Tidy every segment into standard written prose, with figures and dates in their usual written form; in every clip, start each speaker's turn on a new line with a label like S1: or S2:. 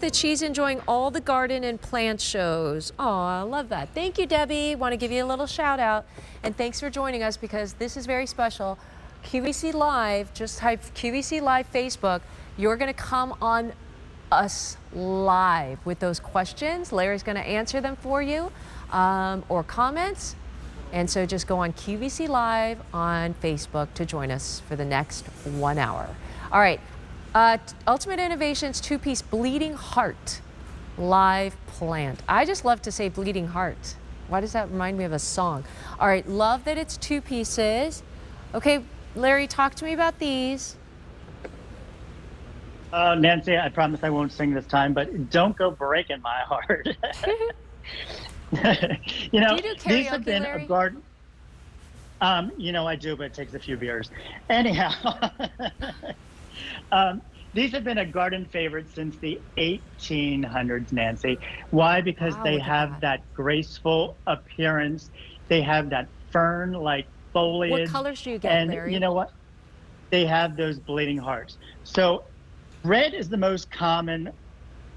S1: That she's enjoying all the garden and plant shows. Oh, I love that. Thank you, Debbie. Want to give you a little shout out. And thanks for joining us because this is very special. QVC Live, just type QVC Live Facebook. You're going to come on us live with those questions. Larry's going to answer them for you or comments. And so just go on QVC Live on Facebook to join us for the next 1 hour. All right. Ultimate Innovations two-piece bleeding heart live plant. I just love to say bleeding heart. Why does that remind me of a song? All right, love that it's two pieces. Okay, Larry, talk to me about these.
S2: Nancy, I promise I won't sing this time, but don't go breaking my heart. You know,
S1: Do you do
S2: these have
S1: karaoke,
S2: been
S1: Larry?
S2: a garden. You know, I do, but it takes a few beers. Anyhow, these have been a garden favorite since the 1800s, Nancy. Why? Because
S1: Wow,
S2: they
S1: look at
S2: have that graceful appearance. They have that fern-like foliage.
S1: What colors do you get,
S2: And
S1: Larry?
S2: you know what? They have those bleeding hearts. So red is the most common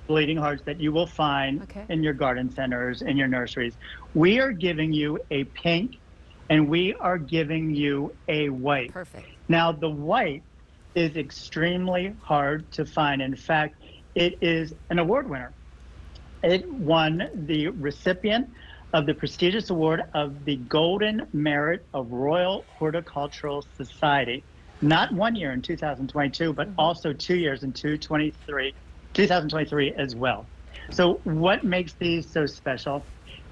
S2: bleeding hearts that you will find in your garden centers, in your nurseries. We are giving you a pink and we are giving you a white.
S1: Perfect.
S2: Now, the white is extremely hard to find. In fact, it is an award winner. It won the recipient of the prestigious award of the Golden Merit of Royal Horticultural Society. Not 1 year in 2022, but also 2 years in 2023 as well. So what makes these so special?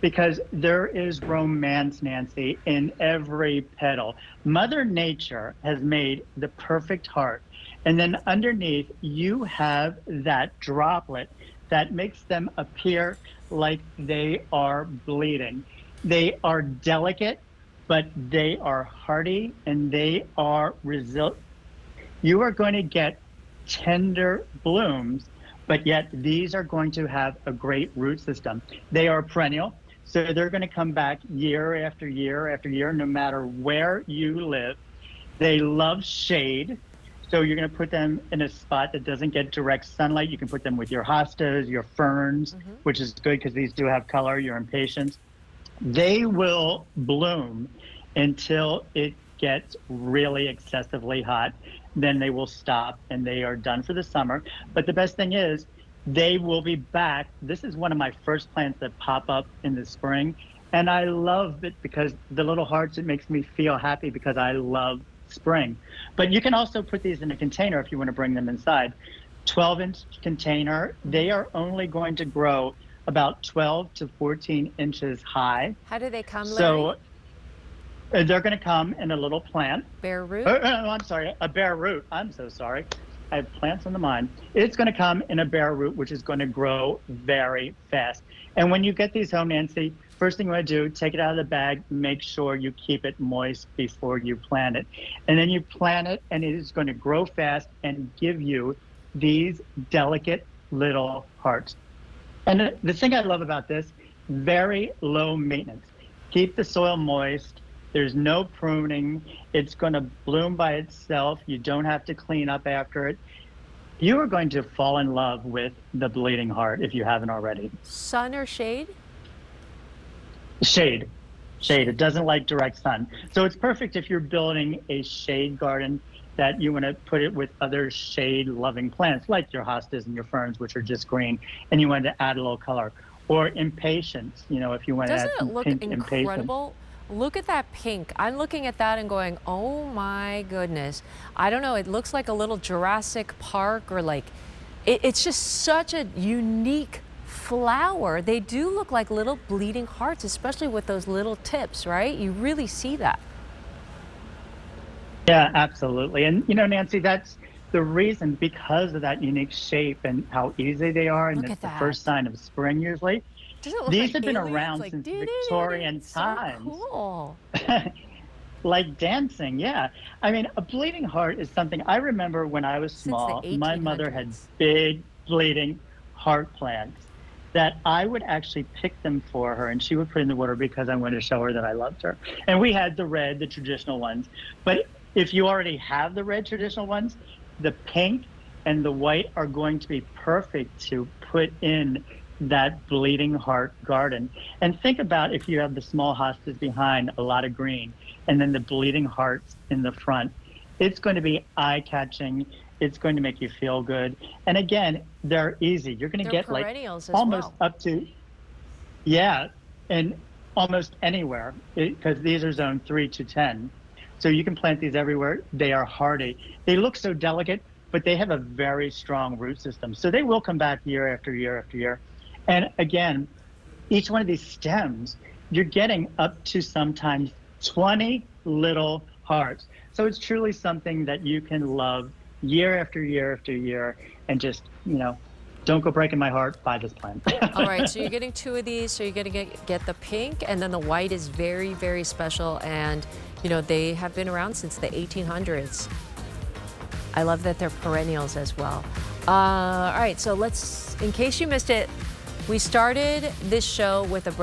S2: Because there is romance, Nancy, in every petal. Mother Nature has made the perfect heart. And then underneath, you have that droplet that makes them appear like they are bleeding. They are delicate, but they are hardy and they are resilient. You are going to get tender blooms, but yet these are going to have a great root system. They are perennial. So they're going to come back year after year after year, no matter where you live. They love shade. So you're going to put them in a spot that doesn't get direct sunlight. You can put them with your hostas, your ferns, which is good because these do have color, your impatiens. They will bloom until it gets really excessively hot. Then they will stop and they are done for the summer. But the best thing is, they will be back. This is one of my first plants that pop up in the spring. And I love it because the little hearts, it makes me feel happy because I love spring. But you can also put these in a container if you want to bring them inside. 12-inch container. They are only going to grow about 12 to 14 inches high.
S1: How do they come, Larry?
S2: So they're going to come in a little plant.
S1: Bare root?
S2: I'm sorry, a bare root. I'm so sorry. I have plants on the mind. It's going to come in a bare root, which is going to grow very fast. And when you get these home, Nancy, first thing you want to do, take it out of the bag, make sure you keep it moist before you plant it. And then you plant it, and it is going to grow fast and give you these delicate little hearts. And the thing I love about this, very low maintenance. Keep the soil moist. There's no pruning. It's going to bloom by itself. You don't have to clean up after it. You are going to fall in love with the bleeding heart if you haven't already.
S1: Sun or shade?
S2: Shade. Shade. It doesn't like direct sun. So it's perfect if you're building a shade garden that you want to put it with other shade-loving plants like your hostas and your ferns, which are just green, and you want to add a little color. Or impatiens, you know, if you want to add some pink impatiens.
S1: Doesn't it look incredible? Look at that pink. I'm looking at that and going, oh my goodness. I don't know, it looks like a little Jurassic Park or like, it's just such a unique flower. They do look like little bleeding hearts, especially with those little tips, right? You really see that.
S2: Yeah, absolutely. And you know, Nancy, that's the reason, because of that unique shape and how easy they are, and it's the first sign of spring usually. These have been around since Victorian times.
S1: So cool.
S2: Like dancing, yeah. I mean, a bleeding heart is something I remember when I was small. My mother had big bleeding heart plants that I would actually pick them for her, and she would put in the water because I wanted to show her that I loved her. And we had the red, the traditional ones. But if you already have the red traditional ones, the pink and the white are going to be perfect to put in that bleeding heart garden. And think about if you have the small hostas behind, a lot of green, and then the bleeding hearts in the front. It's going to be eye-catching. It's going to make you feel good. And again, they're easy. You're going to get like almost up to, yeah, and almost anywhere, because these are zone 3 to 10. So you can plant these everywhere. They are hardy. They look so delicate, but they have a very strong root system. So they will come back year after year after year. And again, each one of these stems, you're getting up to sometimes 20 little hearts. So it's truly something that you can love year after year after year, and just, don't go breaking my heart, buy this plant.
S1: All right, so you're getting 2 of these. So you're going to get the pink, and then the white is very, very special. And, they have been around since the 1800s. I love that they're perennials as well. All right, so in case you missed it, we started this show with a brand